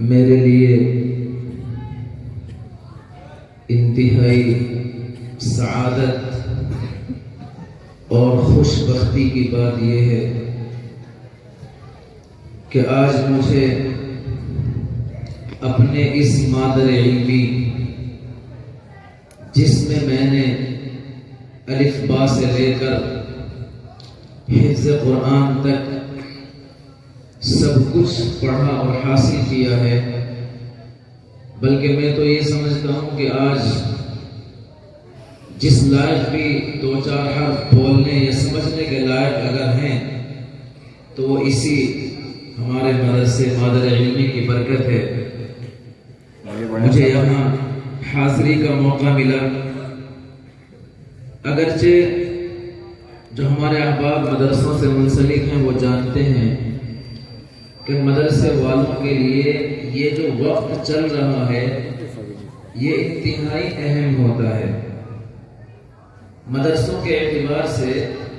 میرے لیے انتہائی سعادت اور خوش بختی کی بات یہ ہے کہ آج مجھے اپنے اس مادر علمی جس میں میں نے الف با سے لے کر حفظ قرآن تک سب کچھ پڑھا اور حاصل کیا ہے، بلکہ میں تو یہ سمجھتا ہوں کہ آج جس لائق بھی دو چار حرف بولنے یا سمجھنے کے لائق اگر ہیں تو وہ اسی ہمارے مدرسے مادر علمی کی برکت ہے۔ مجھے یہاں حاضری کا موقع ملا، اگرچہ جو ہمارے احباب مدرسوں سے منسلک ہیں وہ جانتے ہیں کہ مدرسے والوں کے لیے یہ جو وقت چل رہا ہے یہ انتہائی اہم ہوتا ہے۔ مدرسوں کے اعتبار سے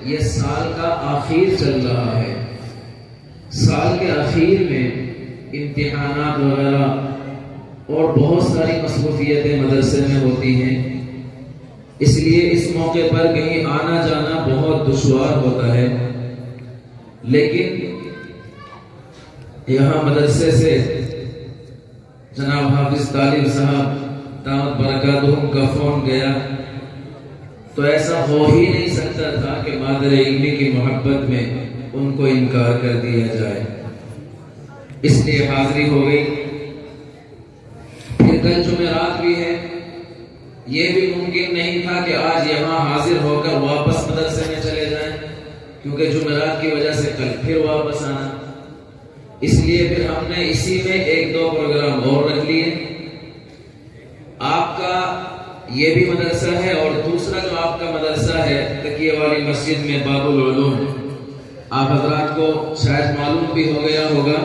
یہ سال کا آخر چل رہا ہے، سال کے آخر میں امتحانات وغیرہ اور بہت ساری مصروفیتیں مدرسے میں ہوتی ہیں، اس لیے اس موقع پر کہیں آنا جانا بہت دشوار ہوتا ہے، لیکن یہاں مدرسے سے جناب حافظ طالب صاحب دامت برکاتہم کا فون گیا تو ایسا ہو ہی نہیں سکتا تھا کہ مادر علمی کی محبت میں ان کو انکار کر دیا جائے، اس لیے حاضری ہو گئی۔ پھر کل جمعرات بھی ہے، یہ بھی ممکن نہیں تھا کہ آج یہاں حاضر ہو کر واپس مدرسے میں چلے جائیں، کیونکہ جمعرات کی وجہ سے کل پھر واپس آنا، اس لیے پھر ہم نے اسی میں ایک دو پروگرام اور رکھ لیے۔ آپ کا یہ بھی مدرسہ ہے اور دوسرا جو آپ کا مدرسہ ہے تکیہ والی مسجد میں باب العلوم، آپ حضرات کو شاید معلوم بھی ہو گیا ہوگا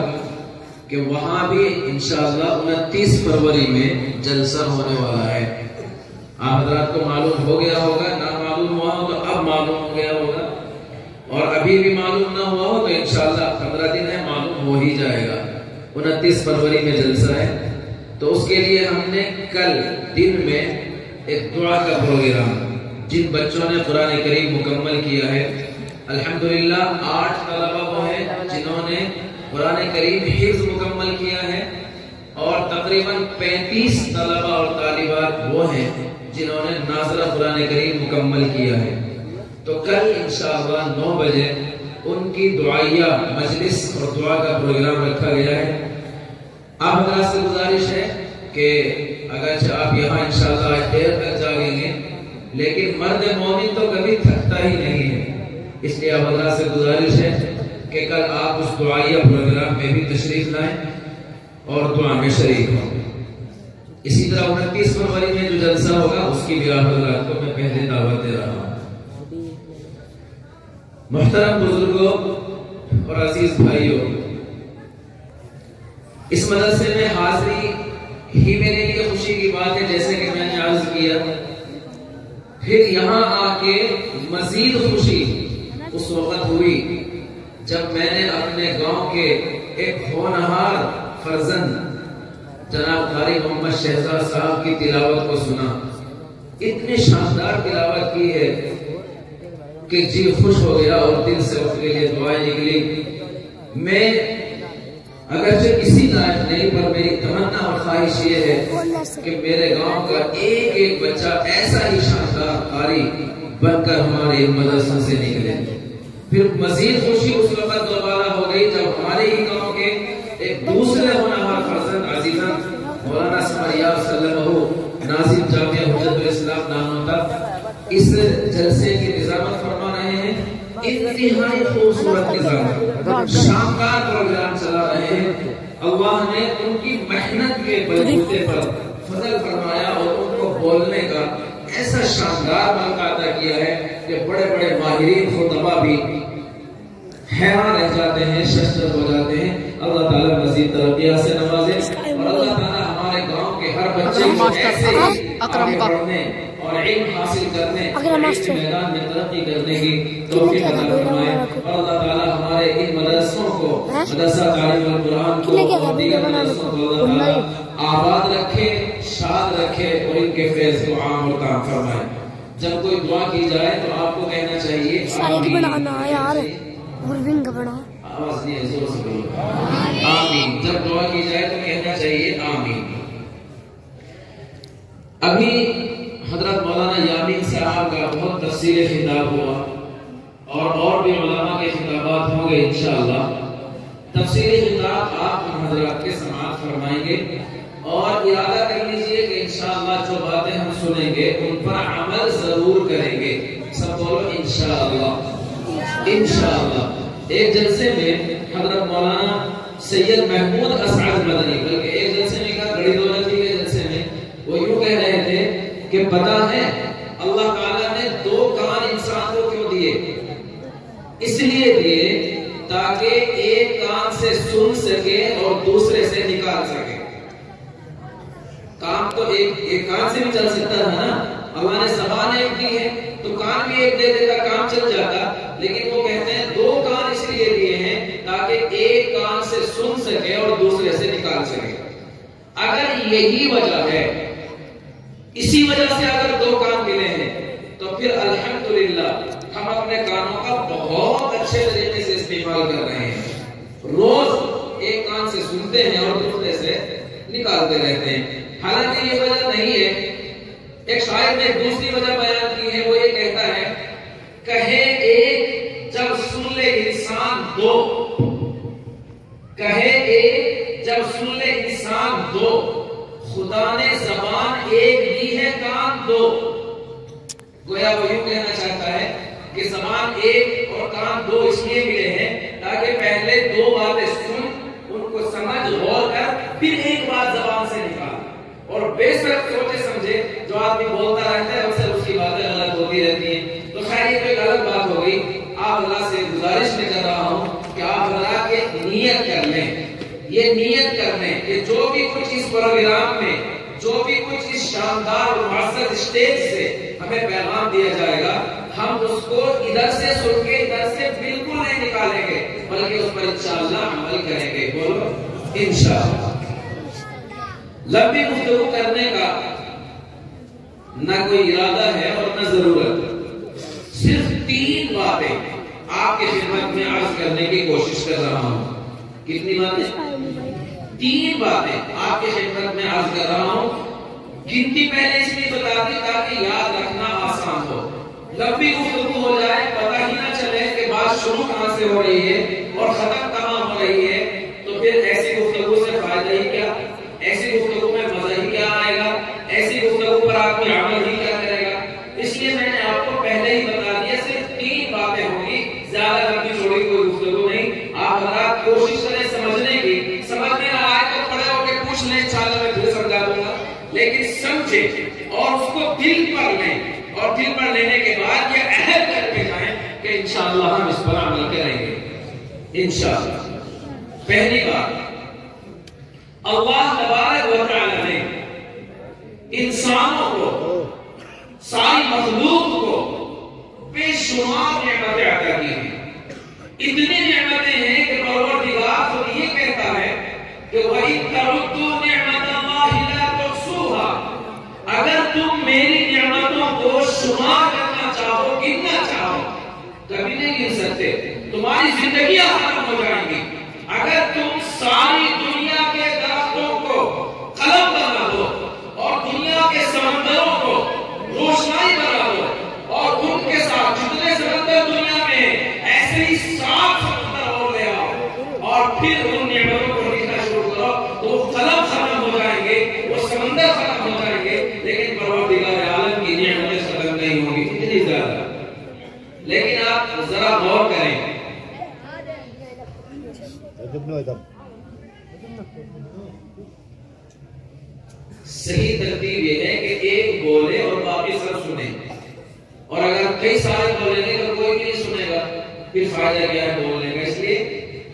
کہ وہاں بھی انشاءاللہ 29 فروری میں جلسہ ہونے والا ہے۔ آپ حضرات کو معلوم ہو گیا ہوگا، نہ معلوم ہوا ہو تو اب معلوم ہو گیا ہوگا، اور ابھی بھی معلوم نہ ہوا ہو تو انشاءاللہ 15 دن ہے معلوم ہو ہی جائے گا۔ 29 فروری میں جلسہ ہے، تو اس کے لیے ہم نے کل دن میں ایک دعا کا پروگرام، جن بچوں نے قرآن کریم مکمل کیا ہے، الحمدللہ 8 طلبہ وہ ہیں جنہوں نے قرآن کریم حفظ مکمل کیا ہے، اور تقریباً 35 طلبہ اور طالبات وہ ہیں جنہوں نے ناظرہ قرآن کریم مکمل کیا ہے۔ تو کل انشاءاللہ 9 بجے ان کی دعائیہ مجلس اور دعا کا پروگرام رکھا گیا ہے۔ آپ حضرات سے گزارش ہے کہ اگرچہ آپ یہاں انشاءاللہ دیر تک جاگیں گے، لیکن مرد مومن تو کبھی تھکتا ہی نہیں ہے، اس لیے آپ حضرات سے گزارش ہے کہ کل آپ اس دعائیہ پروگرام میں بھی تشریف لائیں اور دعا میں شریک ہوں۔ اسی طرح 29 فروری میں جو جلسہ ہوگا اس کی بھی آپ حضرات کو میں پہلے دعوت دے رہا ہوں۔ محترم بزرگوں اور عزیز بھائیوں، اس مدرسے میں حاضری ہی میرے لیے خوشی کی بات ہے، جیسے کہ میں نے عرض کیا، پھر یہاں آ کے مزید خوشی اس وقت ہوئی جب میں نے اپنے گاؤں کے ایک ہونہار فرزند جناب قاری محمد شہزاد صاحب کی تلاوت کو سنا۔ اتنی شاندار تلاوت کی ہے کہ جی خوش ہو گیا اور دل سے اس کے لیے دعائیں نکلی۔ میں اگرچہ کسی لائق نہیں، پر میری تمنا اور خواہش یہ ہے کہ میرے گاؤں کا ایک ایک بچہ ایسا ہی شاندار قاری بن کر ہمارے مدرسوں سے نکلے۔ پھر مزید خوشی اس وقت دوبارہ ہو گئی جب ہمارے ہی گاؤں کے ایک دوسرے ہونہار فرزند عزیزاں مولانا سمریاب صلی اللہ ناظم جامعہ حجت الاسلام ناموں تک اس جلسے کی نظامت فرما رہے ہیں۔ انتہائی خوبصورت نظامت، شاندار پروگرام چلا رہے ہیں۔ اللہ نے ان کی محنت کے بلبوتے پر فضل فرمایا اور ان کو بولنے کا ایسا شاندار موقع عطا کیا ہے کہ بڑے بڑے ماہرین خطبہ بھی حیران رہ جاتے ہیں، ششدر ہو جاتے ہیں۔ اللہ تعالیٰ مزید ترقیات سے نوازے، اور اللہ تعالیٰ ہمارے گاؤں کے ہر بچے کو ایسے ہی آگے بڑھنے اور علم حاصل کرنے، اس میدان میں ترقی کرنے کی توفیق عطا فرمائے، اور اللہ تعالیٰ ہمارے ان مدرسوں کو، مدرسہ تعلیم القرآن کو اور دیگر مدرسوں کو اللہ تعالیٰ آباد رکھے، شاد رکھے اور ان کے فیض کو عام اور تام فرمائے۔ جب کوئی دعا کی جائے تو آپ کو کہنا چاہیے آمین۔ آواز نہیں ہے، زور سے بولو آمین۔ جب دعا کی جائے تو کہنا چاہیے آمین۔ ابھی حضرت مولانا یامین صاحب کا بہت تفصیلی خطاب ہوا اور بھی علماء کے خطابات ہوں گے انشاءاللہ۔ تفصیلی خطاب آپ حضرات کے سماعت فرمائیں گے اور ارادہ کر لیجئے کہ انشاءاللہ جو باتیں ہم سنیں گے ان پر عمل ضرور کریں گے۔ سب بولو انشاءاللہ۔ انشاءاللہ ایک جلسے میں حضرت مولانا سید محمود اسعد مدنی، بلکہ ایک جلسے میں کہا بڑی دولت کے جلسے میں وہ یوں کہہ رہے تھے کہ پتہ ہے اللہ تعالیٰ نے 2 کان انسان کو کیوں دیے؟ اس لیے دیے تاکہ ایک کان سے سن سکے اور دوسرے سے نکال سکے۔ کام تو ایک کان سے بھی چل سکتا ہے نا، اللہ نے زبان ایک دی ہے تو کان بھی ایک دے دیتا، کام چل جاتا، لیکن وہ کہتے ہیں 2 کان اس لیے دیے ہیں تاکہ ایک کان سے سن سکے اور دوسرے سے نکال سکے۔ اگر یہی وجہ ہے، اسی وجہ سے اگر 2 کان ملے ہیں تو پھر الحمدللہ ہم اپنے کانوں کا بہت اچھے طریقے سے استعمال کر رہے ہیں۔ روز ایک کان سے سنتے ہیں اور دوسرے سے نکالتے رہتے ہیں۔ حالانکہ یہ وجہ نہیں ہے۔ ایک شاعر نے دوسری وجہ بیان کی ہے، وہ یہ کہتا ہے کہے ایک جب سن لے انسان 2، کہے ایک جب سن لے انسان 2، خدا نے زبان ایک دی ہے کان 2۔ گویا وہ یوں کہنا چاہتا ہے کہ زبان ایک اور کان 2 اس لیے ملے ہیں تاکہ پہلے 2 باتیں سن، ان کو سمجھ غور کر، پھر ایک بات زبان سے نکال اور بے شک سوچے سمجھے۔ جو آدمی بولتا رہتا ہے اکثر اس کی باتیں غلط ہوتی رہتی ہیں۔ تو خیر یہ کوئی غلط بات ہو گئی، آپ اللہ سے گزارش میں کر رہا ہوں کہ آپ اللہ کے نیت کر لیں، یہ نیت کر لیں کہ جو بھی کچھ اس پروگرام میں، جو بھی کچھ اس شاندار اور معزز اسٹیج سے ہمیں پیغام دیا جائے گا، ہم اس کو ادھر سے سن کے ادھر سے بالکل نہیں نکالیں گے، بلکہ اس پر انشاءاللہ عمل کریں گے۔ بولو انشاءاللہ۔ لمبی گفتگو کرنے کا نہ کوئی ارادہ ہے اور نہ ضرورت، صرف 3 باتیں آپ کی خدمت میں عرض کرنے کی کوشش کر رہا ہوں۔ کتنی باتیں؟ 3 باتیں آپ کی خدمت میں عرض کر رہا ہوں۔ گنتی پہلے اس لیے بتا دی تاکہ یاد رکھنا آسان ہو۔ لمبی گفتگو ہو جائے، پتہ ہی نہ چلے کہ بات شروع کہاں سے ہو رہی ہے اور ختم کہاں ہو رہی ہے، تو پھر ایسی گفتگو سے فائدہ ہی کیا؟ ایسی گفتگو میں مزہ ہی کیا آئے گا؟ ایسی گفتگو پر آپ کو عمل ہی کیا کرے گا؟ اس لیے میں نے آپ کو پہلے ہی بتا دیا صرف 3 باتیں ہوں گی، زیادہ لمبی چوڑی کوئی گفتگو نہیں۔ آپ حضرات کوشش کریں سمجھنے کی، سمجھ میں نہ آئے تو کھڑے ہو کے پوچھ لیں، انشاءاللہ میں پھر سمجھا دوں گا، لیکن سمجھیں اور اس کو دل پر لیں، اور دل پر لینے کے بعد یہ عہد کر کے جائیں کہ انشاءاللہ ہم اس پر عمل کریں گے انشاءاللہ۔ پہلی بات، اللہ تبارک و تعالی نے انسانوں کو، ساری مخلوق کو بے شمار نعمتیں عطا کی ہیں۔ اتنی نعمتیں ہیں کہ پروردگار خود یہ کہتا ہے کہ وَإِن تَعُدُّوا نِعْمَتَ اللَّهِ لَا تُحْصُوهَا، اگر تم میری نعمتوں کو شمار کرنا چاہو، گننا چاہو، کبھی نہیں گن سکتے، تمہاری زندگیاں ختم ہو جائیں گی۔ اگر تم ساری دنیا کے درختوں کو قلم بنا دو اور دنیا کے سمندروں کو روشنائی بنا دو اور ان کے ساتھ جتنے سمندر دنیا میں ایسے ہی 7 سمندر اور لے آؤ اور پھر ان نعمتوں کو لکھنا شروع کرو، تو وہ قلم ختم ہو جائیں گے، وہ سمندر ختم ہو جائیں گے، لیکن پروردگار عالم کی نعمتیں ختم نہیں ہوں گی، اتنی زیادہ۔ لیکن آپ ذرا غور کریں، صحیح ترتیب یہ ہے کہ ایک بولے اور باقی سب سنیں، اور اگر کئی سارے بولیں گے تو کوئی نہیں سنے گا، پھر فائدہ کیا ہے بولنے کا؟ اس لیے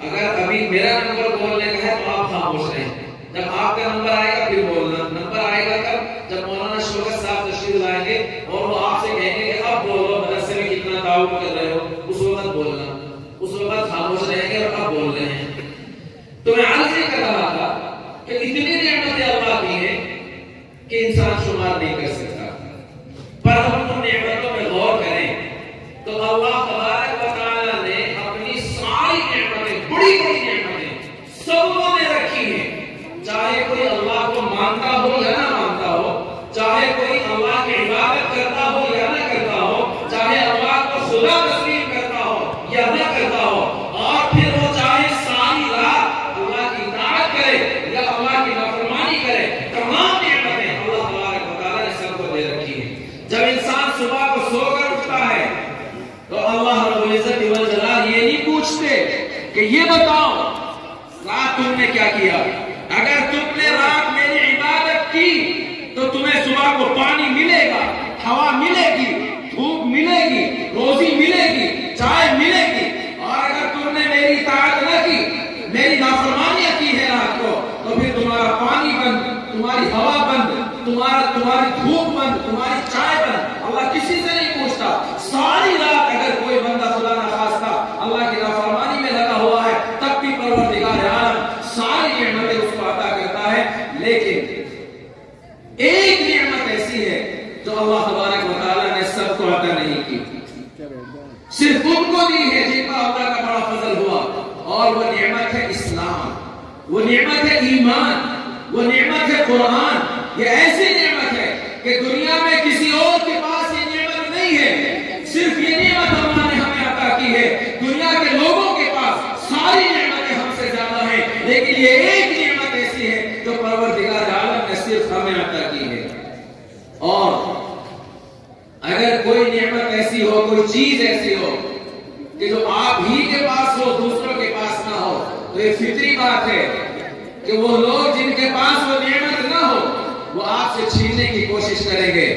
اگر ابھی میرا نمبر بولنے کا ہے تو آپ خاموش رہیں، جب آپ کا نمبر آئے گا پھر بولنا۔ نمبر آئے گا کب؟ جب مولانا شوکت صاحب تشریف لائیں گے اور وہ آپ سے کہیں گے کہ اب بولو، مدرسے میں کتنا تعاون کر رہے ہو، اس وقت بولنا، اس وقت خاموش رہیں گے اور اب بول رہے ہیں۔ تو میں عرض یہ کر رہا تھا کہ اتنی نعمتیں اللہ کی ہیں کہ انسان شمار نہیں کر سکتا، پر ہم ان نعمتوں میں غور کریں تو اللہ تبارک و تعالیٰ نے اپنی ساری نعمتیں، بڑی بڑی نعمتیں سب کو دے رکھی ہیں، چاہے کوئی اللہ کو مانتا ہو یا نہ مانتا ہو، چاہے کوئی اللہ کی عبادت کرتا ہو یا نہ کرتا ہو، چاہے اللہ کو خدا تسلیم کرتا ہو یا نہ کرتا ہو، اور پھر وہ چاہے ساری رات اللہ کی اطاعت کرے یا اللہ کی نافرمانی کرے، تمام نعمتیں اللہ تبارک و تعالیٰ نے سب کو دے رکھی ہیں۔ جب انسان صبح کو سو کر اٹھتا ہے تو اللہ رب العزت والجلال یہ نہیں پوچھتے کہ یہ بتاؤ رات تم نے کیا کیا، اگر تم نے رات میری عبادت کی تو تمہیں صبح کو پانی ملے گا، ہوا ملے گی، دھوپ ملے گی، روزی ملے گی، چائے ملے گی، اور اگر تم نے میری اطاعت نہ کی، میری نافرمانیاں کی ہے رات کو، تو پھر تمہارا پانی بند، تمہاری ہوا بند، تمہاری دھوپ بند، تمہاری چائے بند۔ اللہ کسی سے نہیں پوچھتا۔ ساری رات اگر کوئی بندہ خدا نہ خواستہ اللہ کی نافرمانی میں لگا ہوا ہے تب بھی پروردگار عالم ساری نعمتیں اس کو عطا کرتا ہے، لیکن ایک نعمت ایسی ہے جو اللہ تبارک و تعالیٰ نے سب کو عطا نہیں کی، صرف ان کو دی ہے جن کا اللہ کا بڑا فضل ہوا، اور وہ نعمت ہے اسلام، وہ نعمت ہے ایمان، وہ نعمت ہے قرآن۔ یہ ایسی نعمت ہے کہ دنیا میں کسی اور کے پاس یہ نعمت نہیں ہے، صرف یہ نعمت اللہ نے ہمیں عطا کی ہے۔ دنیا کے لوگوں کے پاس ساری نعمتیں ہم سے زیادہ ہیں، لیکن یہ ایک نعمت ایسی ہے جو پروردگار عالم نے صرف ہمیں عطا کی ہے۔ اور اگر کوئی نعمت ایسی ہو، کوئی چیز ایسی ہو کہ جو آپ ہی کے پاس ہو، دوسروں کے پاس نہ ہو، تو یہ فطری بات ہے کہ وہ لوگ جن کے پاس وہ نعمت نہ ہو وہ آپ سے چھیننے کی کوشش کریں گے۔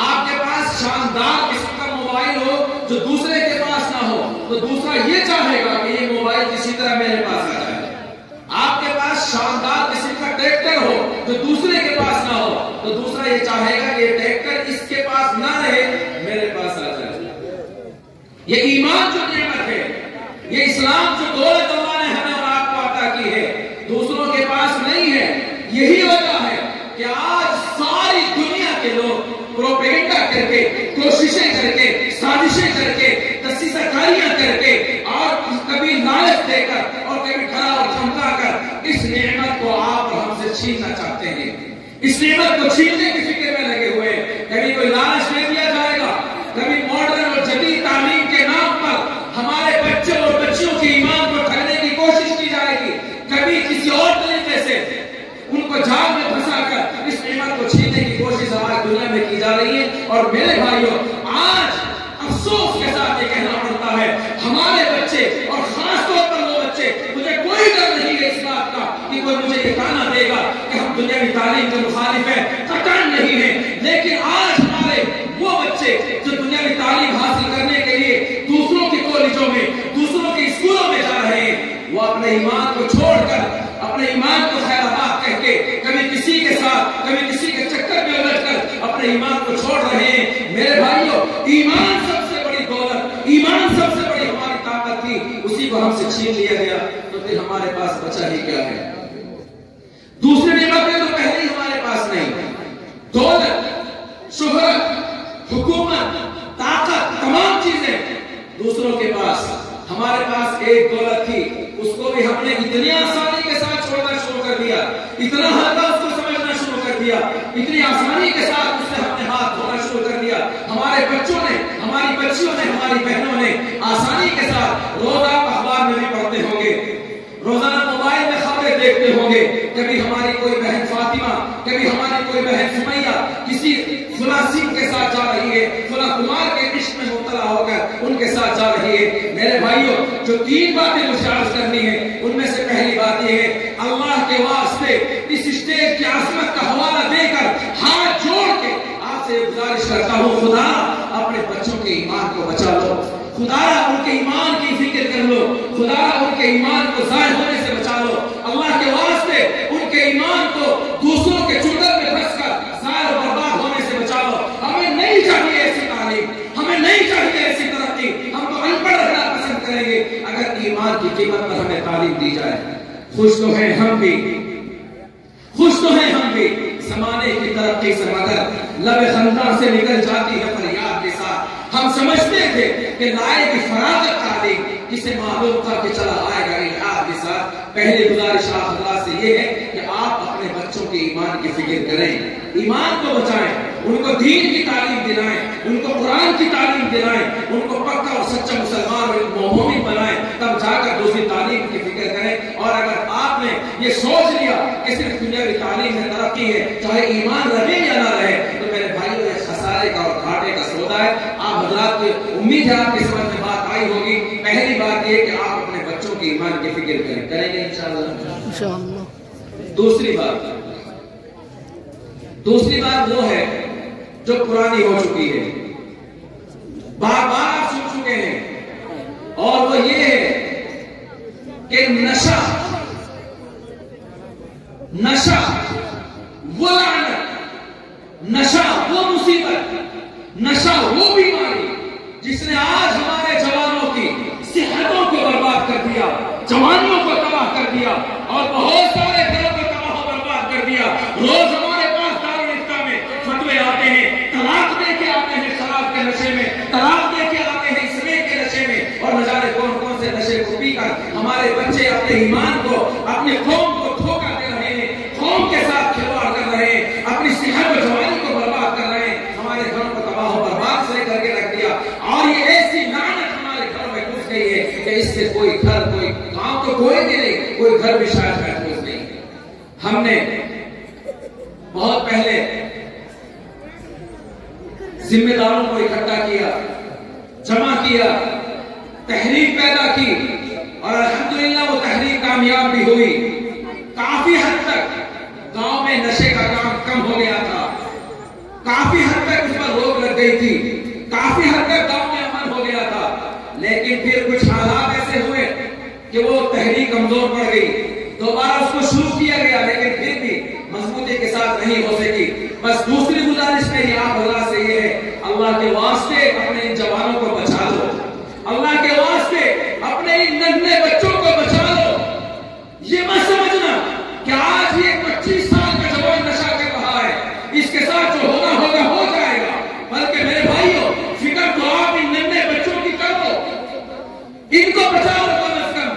آپ کے پاس شاندار قسم کا موبائل ہو جو دوسرے کے پاس نہ ہو تو دوسرا یہ چاہے گا کہ یہ موبائل کسی طرح میرے پاس آ جائے۔ آپ کے پاس شاندار قسم کا ٹریکٹر ہو جو دوسرے کے پاس نہ ہو تو دوسرا یہ چاہے گا کہ یہ ٹریکٹر اس کے پاس نہ رہے، میرے پاس آ جائے۔ یہ ایمان جو نعمت ہے، یہ اسلام جو دولت اللہ نے ہمیں اور آپ کو عطا کی ہے، دوسروں کے پاس نہیں ہے۔ یہی وجہ ہے کہ آج ساری دنیا کے لوگ پروپیگنڈا کر کے، کوششیں کر کے، سازشیں کر کے، دسیسہ کاریاں کر کے، اور کبھی لالچ دے کر اور کبھی ڈرا اور دھمکا کر اس نعمت کو آپ اور ہم سے چھیننا چاہتے ہیں۔ اس نعمت کو چھیننے کی فکر میں لگے ہوئے، کبھی کوئی لالچ دے دیا جائے گا، کبھی ماڈرن اور جدید تعلیم کے نام پر ہمارے بچوں اور بچیوں کے ایمان کو ٹھگنے کی کوشش کی جائے گی، کبھی کسی اور طریقے سے ان کو جال میں پھنسا کر اس نعمت کو چھیننے کی کوشش ہماری دنیا میں کی جا رہی ہے۔ اور میرے بھائیوں، آج افسوس کے ساتھ یہ کہنا پڑتا ہے، ہمارے بچے اور خاص طور پر وہ بچے، مجھے کوئی ڈر نہیں ہے اس بات کا کہ کوئی مجھے یہ کہنا دے گا کہ ہم دنیاوی تعلیم کے مخالف ہیں، قطعاً نہیں ہے، لیکن آج ہمارے وہ بچے جو دنیاوی تعلیم حاصل کرنے کے لیے دوسروں کے کالجوں میں، دوسروں کے اسکولوں میں جا رہے ہیں، وہ اپنے ایمان کو چھوڑ کر، اپنے ایمان کو خیر آباد کہہ کے، کبھی کسی کے ساتھ، کبھی کسی کے چکر میں الجھ کر اپنے ایمان کو چھوڑ رہے ہیں۔ میرے بھائیوں، ایمان سب سے بڑی دولت، ایمان سب سے بڑی ہماری طاقت تھی، اسی کو ہم سے چھین لیا گیا، تو پھر ہمارے پاس بچا ہی کیا ہے؟ دوسری نعمتیں تو پہلے ہی ہمارے پاس نہیں، دولت، شہرت، حکومت، طاقت، تمام چیزیں دوسروں کے پاس، ہمارے پاس ایک دولت تھی، اس کو بھی ہم نے اتنی آسانی کے ساتھ چھوڑنا شروع کر دیا، اتنا ہلکا اس کو سمجھنا شروع کر دیا، اتنی آسانی کے ساتھ اس سے ہم نے ہاتھ دھونا شروع کر دیا۔ ہمارے بچوں نے، ہماری بچیوں نے، ہماری بہنوں نے آسانی کے ساتھ، روز آپ اخبار میں بھی پڑھتے ہوں گے، روزانہ موبائل میں خبریں دیکھتے ہوں گے، کبھی ہماری کوئی بہن فاطمہ، کبھی ہماری کوئی بہن سمیہ کسی فلاں سنگھ کے ساتھ جا رہی ہے، فلاں کمار کے عشق میں مبتلا ہو کر ان کے ساتھ جا رہی ہے۔ میرے بھائیوں، جو تین باتیں مجھے عرض کرنی ہے ان میں سے پہلی بات یہ ہے، اللہ کے واسطے اس اسٹیج کی عظمت کا حوالہ دے کر ہاتھ جوڑ کے آپ سے گزارش کرتا ہوں، خدا اپنے بچوں کے ایمان کو بچا لو، خدا ان کے ایمان کی فکر کر لو، خدا ان کے ایمان کو ضائع ہونے سے بچا لو، اللہ کے واسطے ان کے ایمان کو دوسروں کے چنگل میں پھنس کر ضائع و برباد ہونے سے بچا لو۔ ہمیں نہیں چاہیے ایسی تعلیم، ہمیں نہیں چاہیے ایسی ترقی، ہم تو ان پڑھ رہنا پسند کریں گے اگر ایمان کی قیمت پر ہمیں تعلیم دی جائے۔ خوش تو ہیں ہم بھی، خوش تو ہیں ہم بھی زمانے کی ترقی سے، مگر لب خندہ سے نکل جاتی ہے فریاد کے ساتھ۔ ہم سمجھتے تھے کہ لائے کی فراغت تعلیم، کسے معلوم تھا کہ چلا آئے گا الحاد کے ساتھ۔ پہلی گزارش آپ حضرات سے یہ ہے کہ آپ اپنے بچوں کے ایمان کی فکر کریں، ایمان کو بچائیں، ان کو دین کی تعلیم دلائیں، ان کو قرآن کی تعلیم دلائیں، ان کو پکا اور سچا مسلمان اور مومن بنائیں، تب جا کر دوسری تعلیم کی فکر کریں۔ اور اگر آپ نے یہ سوچ لیا کہ صرف دنیاوی تعلیم میں ترقی ہے، چاہے ایمان رہے یا نہ رہے، تو میرے بھائیوں یہ خسارے کا اور گھاٹے کا سودا ہے۔ آپ حضرات کو امید ہے آپ کی سمجھ میں بات آئی ہوگی۔ پہلی بات یہ کہ آپ اپنے بچوں کی ایمان کی فکر کریں گے انشاءاللہ۔ دوسری بات وہ ہے جو پرانی ہو چکی ہے، بار بار آپ سن چکے ہیں، اور وہ یہ ہے کہ نشہ وہ لعنت، نشہ وہ مصیبت، نشہ وہ بیماری جس نے آج ہمارے جوانوں کی صحتوں کو برباد کر دیا، جوانوں کو تباہ کر دیا، اور بہت سارے گھروں کو تباہ و برباد کر دیا۔ روز ہمارے پاس دارالفتہ میں فتوے آتے ہیں، طلاق دے کے آتے ہیں شراب کے نشے میں، طلاق دے کے آتے ہیں اسمیک کے نشے میں، اور نہ جانے کون کون سے نشے کو پی کر ہمارے بچے اپنے ایمان کو، اپنے قوم کو دھوکہ دے رہے ہیں، قوم کے ساتھ کھلواڑ کر رہے ہیں، اپنی صحت و جوانی کو برباد کر رہے ہیں، ہمارے گھروں کو تباہ و برباد سے کر کے رکھ دیا۔ اور یہ ایسی لعنت ہمارے گھروں میں گھس گئی ہے کہ اس سے کوئی گھر، کوئی گاؤں تو کوئی بھی نہیں، کوئی گھر بھی شاید محفوظ نہیں۔ ہم نے بہت پہلے ذمہ داروں کو اکٹھا کیا، جمع کیا، تحریک پیدا کی، اور الحمدللہ وہ تحریک کامیاب بھی ہوئی۔ کافی حد تک گاؤں میں نشے کا کام کم ہو گیا تھا، کافی حد تک اس پر روک لگ گئی تھی، کافی حد تک گاؤں میں امن ہو گیا تھا۔ لیکن پھر کچھ حالات ایسے ہوئے کہ وہ تحریک کمزور پڑ گئی، دوبارہ اس کو شروع کیا گیا، لیکن پھر بھی مضبوطی کے ساتھ نہیں ہو سکی۔ بس دوسری گزارش میری آپ حضرات سے یہ ہے، اللہ کے واسطے اپنے ان جوانوں کو بچا لو، اللہ کے واسطے اپنے ان ننھے بچوں کو بچا لو۔ یہ مت سمجھنا کہ آج یہ 25 سال کا جوان نشہ کر رہا ہے، اس کے ساتھ جو ہونا ہوگا ہو جائے گا، بلکہ میرے بھائیوں فکر تو آپ ان ننھے بچوں کی کرو، ان کو بچاؤ کم از کم۔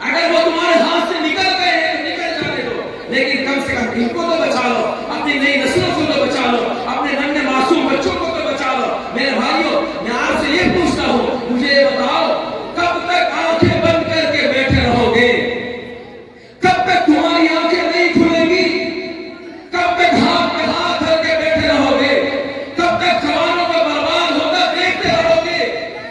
اگر وہ تمہارے ہاتھ سے نکل گئے ہیں تو نکل جانے دو، لیکن کم سے کم ان کو تو بچا لو، اپنی نئی نسلوں کو تو بچا لو، اپنے ننھے معصوم بچوں کو تو بچا لو۔ میرے بھائیوں میں آپ سے یہ پوچھتا ہوں، مجھے یہ بتاؤ کب تک آنکھیں بند کر کے بیٹھے رہو گے؟ کب تک تمہاری آنکھیں نہیں کھلیں گی؟ کب تک ہاتھ میں ہاتھ دھر کے بیٹھے رہو گے؟ کب تک جوانوں کو برباد ہوتا دیکھتے رہو گے؟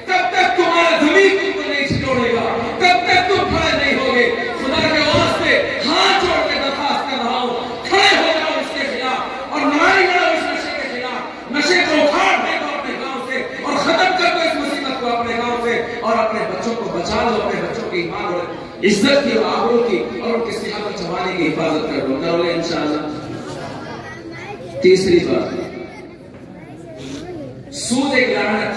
کب تک تمہارا ضمیر تم کو نہیں چھوڑے گا؟ کب تک تم کھڑے نہیں ہوگے؟ خدا کے واسطے ہاتھ جوڑ کے درخواست کر رہا ہوں، کھڑے ہو جاؤ اس کے خلاف اور لڑائی لڑو اس نشے کے خلاف۔ نشے کو اکھاڑ دے دو اپنے گاؤں سے اور ختم کر دو اس مصیبت کو اپنے گاؤں سے، اور اپنے بچوں کو بچا لو، اپنے بچوں کی ایمان اور عزت کی اور آبرو کی اور ان کی صحت اور جوانی کی حفاظت کر دو، کرو گے انشاءاللہ۔ تیسری بات، سود ایک لعنت،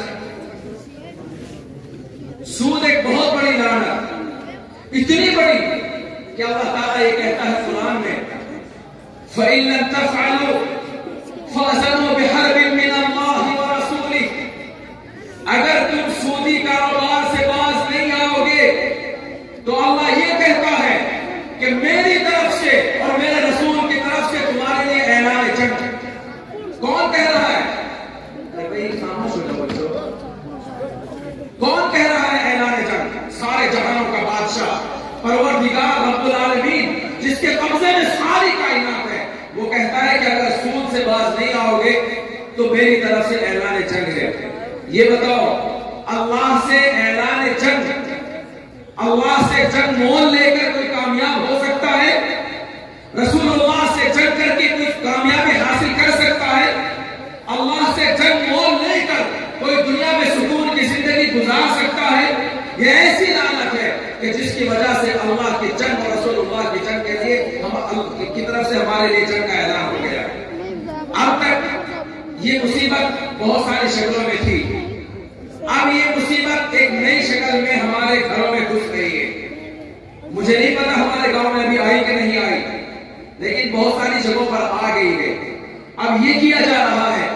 سود ایک بہت بڑی لعنت، اتنی بڑی کہ اللہ تعالیٰ یہ کہتا ہے قرآن میں، فَإِن لَمْ تَفْعَلُوا فَأْذَنُوا بِحَرْبٍ مِّنَ اللَّهِ وَرَسُولِهِ۔ اگر تم سودی کاروبار سے باز نہیں آؤ گے تو اللہ یہ کہتا ہے کہ میری طرف سے اور میرے رسول کی طرف سے تمہارے لیے اعلان جنگ۔ کون کہہ رہا ہے؟ ارے بھائی خاموش ہو جاؤ بچوں۔ کون کہہ رہا ہے اعلان جنگ؟ سارے جہانوں کا بادشاہ پروردگار رب العالمین جس کے قبضے میں ساری کائنات ہے، وہ کہتا ہے کہ اگر سود سے باز نہیں آؤ گے تو میری طرف سے اعلان جنگ ہے۔ یہ بتاؤ اللہ سے اعلان جنگ، اللہ سے جنگ مول لے کر کوئی کامیاب ہو سکتا ہے؟ رسول اللہ سے جنگ کر کے کوئی کامیابی حاصل کر سکتا ہے؟ اللہ سے جنگ مول لے کر کوئی دنیا میں سکون کی زندگی گزار سکتا ہے؟ یہ ایسی لعنت ہے کہ جس کی وجہ سے اللہ کی جنگ اور رسول اللہ کی جنگ کے لیے کی طرف سے ہمارے لیے جنگ کا اعلان ہو گیا۔ اب تک یہ مصیبت بہت ساری شکلوں میں تھی، اب یہ مصیبت ایک نئی شکل میں ہمارے گھروں میں گھس گئی ہے۔ مجھے نہیں پتا ہمارے گاؤں میں ابھی آئی کہ نہیں آئی، لیکن بہت ساری جگہوں پر آ گئی ہے۔ اب یہ کیا جا رہا ہے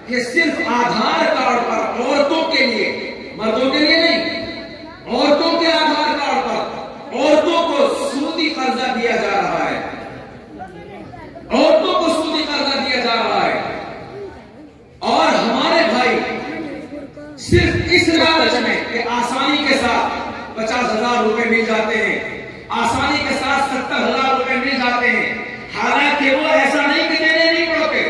کہ صرف آدھار کارڈ پر عورتوں کے لیے، مردوں کے لیے نہیں، عورتوں کے آدھار کارڈ پر عورتوں کو سودی قرضہ دیا جا رہا ہے، عورتوں کو سودی قرضہ دیا جا رہا ہے۔ اور ہمارے بھائی صرف اس لالچ میں کہ آسانی کے ساتھ 50,000 روپے مل جاتے ہیں، آسانی کے ساتھ 70,000 روپے مل جاتے ہیں، حالانکہ وہ ایسا نہیں کہ دینے نہیں پڑتے،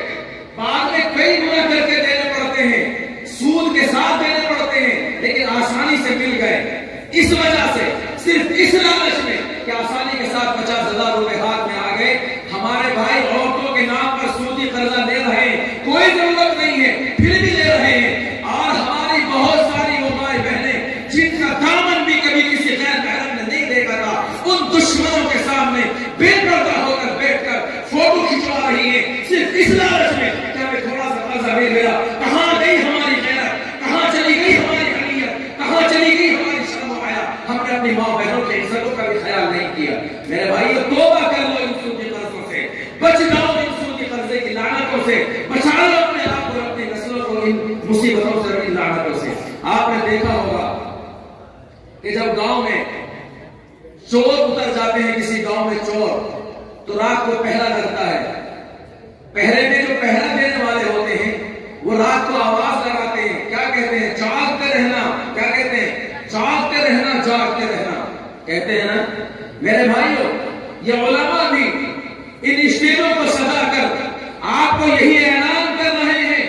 بعد میں کئی گنا کر کے دینے پڑتے ہیں، سود کے ساتھ دینے پڑتے ہیں، لیکن آسانی سے مل گئے۔ اس وجہ سے صرف اس لالچ میں کہ آسانی کے ساتھ 50,000 روپے ہاتھ میں آ گئے، ہمارے بھائی عورتوں کے نام پر سودی قرضہ لے رہے ہیں، کوئی ضرورت نہیں ہے پھر بھی لے رہے ہیں۔ اور ہماری بہت ساری وہ مائیں بہنیں جن کا دامن بھی کبھی کسی غیر محرم نے نہیں دیکھا تھا، ان دشمنوں کے سامنے بے پردہ ہو کر بیٹھ کر فوٹو کھنچوا رہی ہیں، صرف اس لالچ میں کہ ہمیں تھوڑا سا قرضہ مل گیا۔ کہاں گئی ہماری غیرت، کہاں چلی گئی ہماری حیثیت، کہاں چلی گئی ہماری شرم و حیا؟ ہم نے اپنی ماں بہنوں کی عزتوں کا بھی خیال نہیں کیا۔ میرے بھائیو، توبہ کر لو ان سودی قرضوں سے، بچ جاؤ ان سودی قرضے کی لعنتوں سے، بچا لو اپنے آپ کو، اپنی نسلوں کو ان مصیبتوں سے، ان لعنتوں سے۔ آپ نے دیکھا ہوگا کہ جب گاؤں میں چور اتر جاتے ہیں، کسی گاؤں میں چور، تو رات کو پہرا لگتا ہے، پہرے میں جو پہرا دینے والے ہوتے ہیں وہ رات کو آواز لگاتے ہیں، کیا کہتے ہیں؟ جاگتے رہنا۔ کیا کہتے ہیں؟ جاگتے رہنا، جاگتے رہنا کہتے ہیں نا۔ میرے بھائیوں، یہ علماء بھی ان اسٹیجوں کو سجا کر آپ کو یہی اعلان کر رہے ہیں،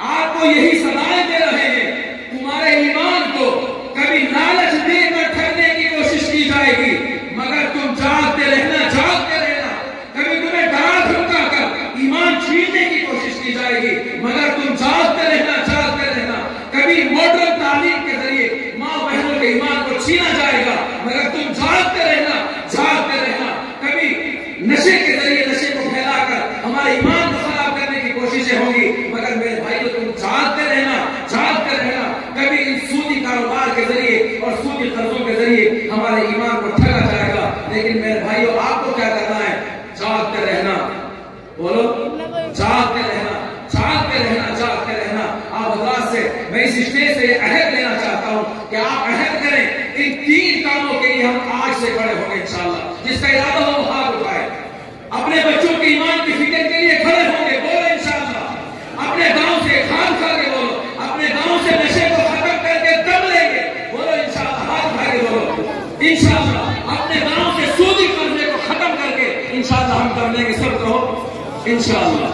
آپ کو یہی صدائیں دے رہے ہیں، تمہارے ایمان کو کبھی لالچ دے کر ٹھگنے کی کوشش کی جائے گی، مگر تم جاگتے رہنا، جاگتے رہنا۔ کبھی تمہیں ڈرا دھمکا کر ایمان چھیننے کی کوشش کی جائے گی، مگر تم جاگتے رہنا، جاگتے رہنا۔ کبھی ماڈرن تعلیم کے ذریعے ماں بہنوں کے ایمان کو چھینا جائے گا، مگر تم جاگتے رہنا، جاگتے رہنا۔ کبھی نشے کے ذریعے نشے کو پھیلا کر ہمارے ایمان کو خراب کرنے کی کوششیں ہوں گی، مگر میرے بھائیو تم جاگتے رہنا، جاگتے رہنا۔ کبھی ان سودی کاروبار کے ذریعے اور سودی قرضوں کے ذریعے ہمارے ایمان کو ٹھگا جائے گا، لیکن میرے بھائیو آپ کو کیا کرنا ہے؟ جاگتے رہنا۔ بولو، جاگتے رہنا، جاگتے رہنا، جاگتے رہنا۔ آپ حضرات سے میں اس اسٹیج سے عہد لینا چاہتا ہوں کہ آپ عہد کریں، ان 3 کاموں کے لیے ہم آج سے کھڑے ہوں گے انشاءاللہ۔ جس کا ارادہ ہو وہ ہاتھ اٹھائے۔ اپنے بچوں کے ایمان کی فکر کے لیے کھڑے ہوں گے، بولو انشاءاللہ۔ اپنے گاؤں سے کھان کھا کے بولو، اپنے گاؤں سے نشے کو ختم کر کے دم لیں گے، بولو انشاءاللہ، ہاتھ اٹھا کے بولو انشاءاللہ۔ اپنے گاؤں سے سودی قرضے کو ختم کر کے انشاءاللہ ہم کر لیں گے، سب کہو انشاءاللہ۔